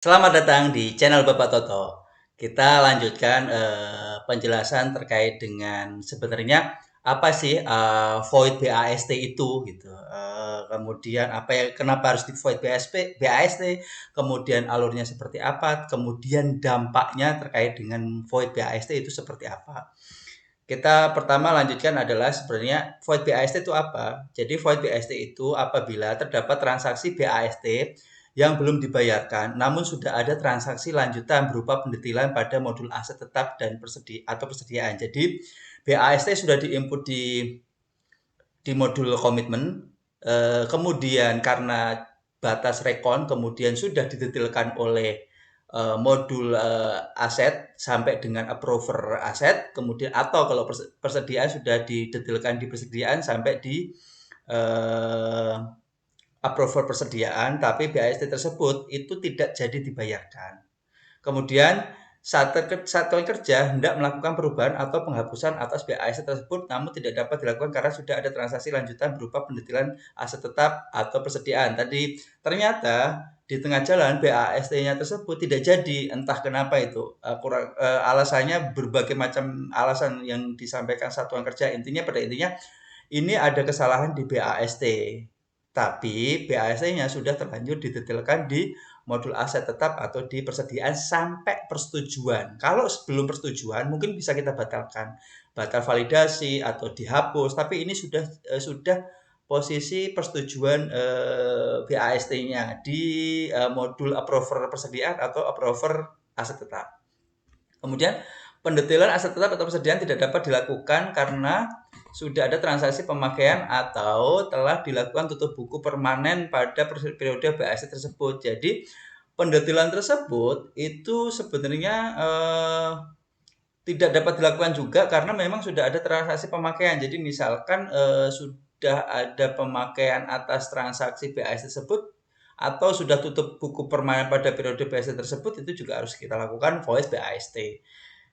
Selamat datang di channel Bapak Toto. Kita lanjutkan penjelasan terkait dengan sebenarnya apa sih void BAST itu gitu. Kemudian apa ya kenapa harus di void BAST, kemudian alurnya seperti apa, kemudian dampaknya terkait dengan void BAST itu seperti apa. Kita pertama lanjutkan adalah sebenarnya void BAST itu apa? Jadi void BAST itu apabila terdapat transaksi BAST yang belum dibayarkan, namun sudah ada transaksi lanjutan berupa pendetilan pada modul aset tetap dan persediaan. Jadi BAST sudah diinput di modul komitmen, kemudian karena batas rekon kemudian sudah didetailkan oleh modul aset sampai dengan approver aset, kemudian atau kalau persediaan sudah didetailkan di persediaan sampai di uh, approval persediaan, tapi BAST tersebut itu tidak jadi dibayarkan. Kemudian satuan kerja hendak melakukan perubahan atau penghapusan atas BAST tersebut, namun tidak dapat dilakukan karena sudah ada transaksi lanjutan berupa pendetilan aset tetap atau persediaan. Tadi ternyata di tengah jalan BAST-nya tersebut tidak jadi, entah kenapa itu. Alasannya berbagai macam alasan yang disampaikan satuan kerja. Pada intinya ini ada kesalahan di BAST. Tapi BAST-nya sudah terlanjur didetailkan di modul aset tetap atau di persediaan sampai persetujuan. Kalau sebelum persetujuan mungkin bisa kita batalkan, batal validasi atau dihapus. Tapi ini sudah posisi persetujuan BAST-nya di modul approver persediaan atau approver aset tetap. Kemudian pendetailan aset tetap atau persediaan tidak dapat dilakukan karena sudah ada transaksi pemakaian atau telah dilakukan tutup buku permanen pada periode BAST tersebut. Jadi pendetailan tersebut itu sebenarnya tidak dapat dilakukan juga karena memang sudah ada transaksi pemakaian. Jadi misalkan sudah ada pemakaian atas transaksi BAST tersebut atau sudah tutup buku permanen pada periode BAST tersebut, itu juga harus kita lakukan void BAST.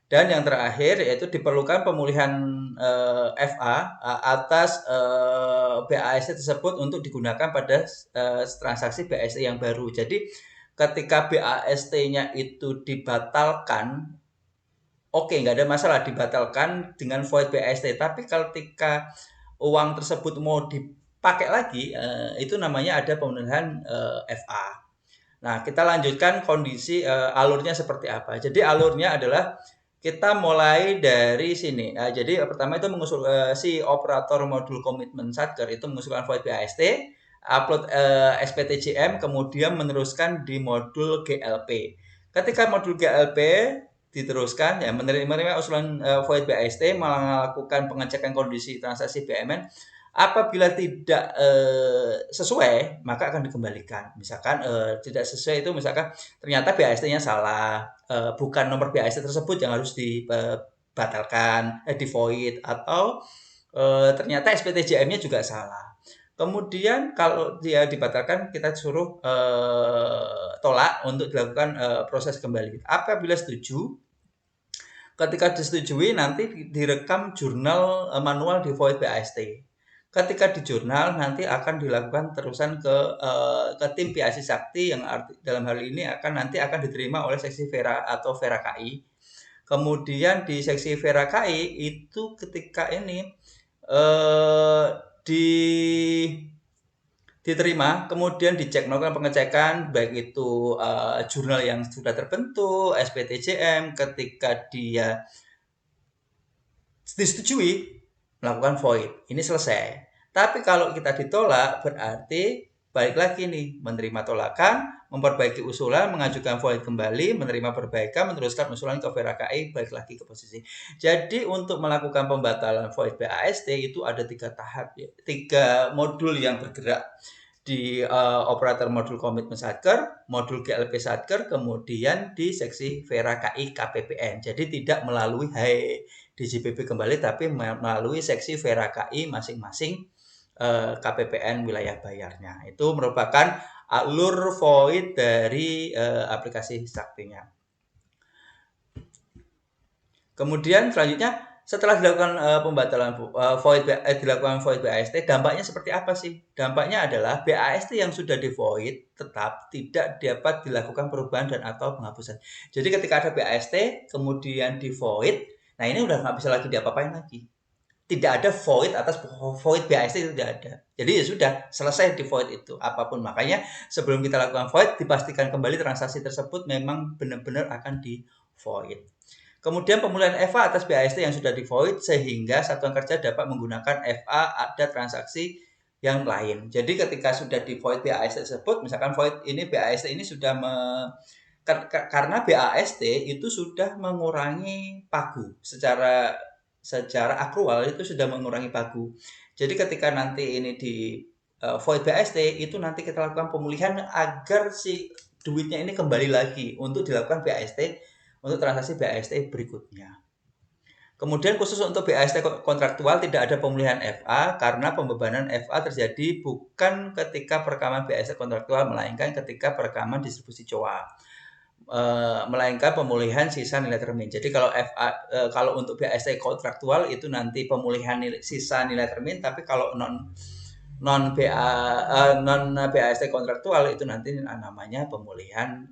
Dan yang terakhir yaitu diperlukan pemulihan FA atas BAST tersebut untuk digunakan pada transaksi BAST yang baru. Jadi ketika BAST-nya itu dibatalkan, oke, nggak ada masalah dibatalkan dengan void BAST. Tapi ketika uang tersebut mau dipakai lagi, itu namanya ada pemulihan FA. Nah, kita lanjutkan kondisi alurnya seperti apa. Jadi alurnya adalah kita mulai dari sini. Nah, jadi pertama itu mengusul si operator modul komitmen Satker itu mengusulkan void BAST, upload SPTJM, kemudian meneruskan di modul GLP. Ketika modul GLP diteruskan ya menerima usulan void BAST, melakukan pengecekan kondisi transaksi BMN. Apabila tidak sesuai, maka akan dikembalikan. Misalkan tidak sesuai itu, misalkan ternyata BAST-nya salah, bukan nomor BAST tersebut yang harus dibatalkan, di void, atau ternyata SPTJM-nya juga salah. Kemudian kalau dia dibatalkan, kita suruh tolak untuk dilakukan proses kembali. Apabila setuju, ketika disetujui nanti direkam jurnal manual di void BAST. Ketika di jurnal nanti akan dilakukan terusan ke tim PAC Sakti yang dalam hal ini akan diterima oleh seksi Vera atau Vera KI. Kemudian di seksi Vera KI itu ketika ini eh, di diterima, kemudian dicek, melakukan pengecekan baik itu jurnal yang sudah terbentuk, SPTJM, ketika dia disetujui melakukan void, ini selesai. Tapi kalau kita ditolak berarti balik lagi nih, menerima tolakan, memperbaiki usulan, mengajukan void kembali, menerima perbaikan, meneruskan usulan ke Vera KI, balik lagi ke posisi. Jadi untuk melakukan pembatalan void BAST itu ada 3 tahap ya, 3 modul yang bergerak di operator modul komitmen Satker, modul GLP Satker, kemudian di seksi Vera KI KPPN. Jadi tidak melalui DJPB kembali, tapi melalui seksi Vera KI masing-masing KPPN wilayah bayarnya. Itu merupakan alur void dari aplikasi Saktinya. Kemudian selanjutnya Setelah dilakukan pembatalan dilakukan void BAST, dampaknya seperti apa sih? Dampaknya adalah BAST yang sudah di void tetap tidak dapat dilakukan perubahan dan atau penghapusan. Jadi ketika ada BAST kemudian di void, nah ini udah nggak bisa lagi diapa-apain lagi. Tidak ada void atas void BAST, itu tidak ada. Jadi ya sudah selesai di void itu apapun. Makanya sebelum kita lakukan void dipastikan kembali transaksi tersebut memang benar-benar akan di void. Kemudian pemulihan FA atas BAST yang sudah di void sehingga satuan kerja dapat menggunakan FA ada transaksi yang lain. Jadi ketika sudah di void BAST tersebut, misalkan void ini BAST ini sudah karena BAST itu sudah mengurangi pagu secara akrual, itu sudah mengurangi pagu. Jadi ketika nanti ini di void BAST itu nanti kita lakukan pemulihan agar si duitnya ini kembali lagi untuk dilakukan BAST untuk transaksi BAST berikutnya. Kemudian khusus untuk BAST kontraktual tidak ada pemulihan FA karena pembebanan FA terjadi bukan ketika perekaman BAST kontraktual melainkan ketika perekaman distribusi COA. Melainkan pemulihan sisa nilai termin. Jadi kalau kalau untuk BAST kontraktual itu nanti pemulihan sisa nilai termin, tapi kalau non BAST kontraktual itu nanti namanya pemulihan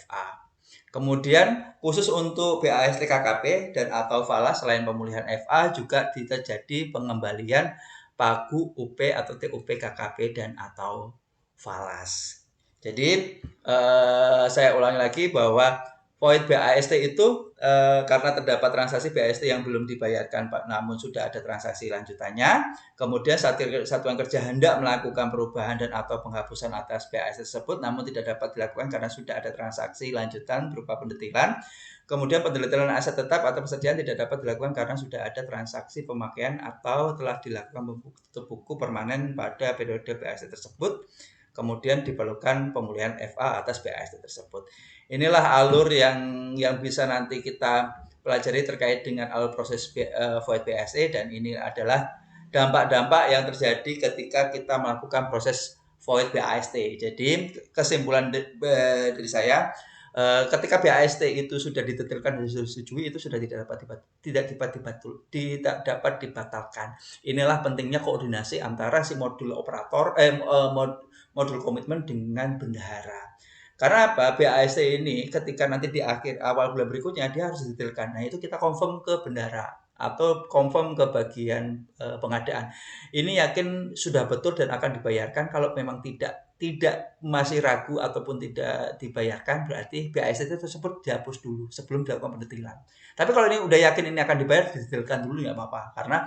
FA. Kemudian khusus untuk BAST KKP dan atau falas selain pemulihan FA juga terjadi pengembalian pagu UP atau TUP KKP dan atau falas. Jadi saya ulangi lagi bahwa void BAST itu karena terdapat transaksi BAST yang belum dibayarkan Pak, namun sudah ada transaksi lanjutannya. Kemudian satuan kerja hendak melakukan perubahan dan atau penghapusan atas BAST tersebut, namun tidak dapat dilakukan karena sudah ada transaksi lanjutan berupa pendetilan. Kemudian pendetilan aset tetap atau persediaan tidak dapat dilakukan karena sudah ada transaksi pemakaian atau telah dilakukan buku permanen pada periode BAST tersebut. Kemudian diperlukan pemulihan FA atas BAST tersebut. Inilah alur yang bisa nanti kita pelajari terkait dengan alur proses void BAST, dan ini adalah dampak-dampak yang terjadi ketika kita melakukan proses void BAST. Jadi kesimpulan dari saya, ketika BAST itu sudah ditetilkan dan disetujui, itu sudah tidak dapat dibatalkan. Inilah pentingnya koordinasi antara si modul operator modul komitmen dengan bendahara. Karena apa? BAST ini ketika nanti di awal bulan berikutnya dia harus didetailkan. Nah, itu kita confirm ke bendahara atau confirm ke bagian pengadaan. Ini yakin sudah betul dan akan dibayarkan. Kalau memang tidak masih ragu ataupun tidak dibayarkan, berarti BAST tersebut dihapus dulu sebelum dilakukan pendetilan. Tapi kalau ini udah yakin ini akan dibayar, didetailkan dulu nggak apa-apa. Karena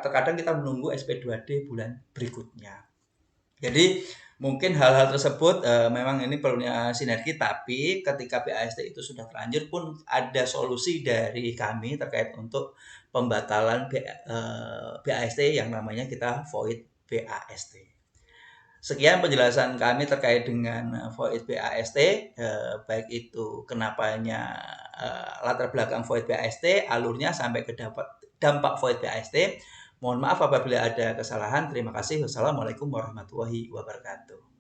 terkadang kita menunggu SP2D bulan berikutnya. Jadi mungkin hal-hal tersebut memang ini perlunya sinergi, tapi ketika BAST itu sudah terlanjur pun ada solusi dari kami terkait untuk pembatalan BAST yang namanya kita void BAST. Sekian penjelasan kami terkait dengan void BAST, baik itu kenapanya latar belakang void BAST, alurnya sampai ke dampak void BAST. Mohon maaf apabila ada kesalahan. Terima kasih. Wassalamualaikum warahmatullahi wabarakatuh.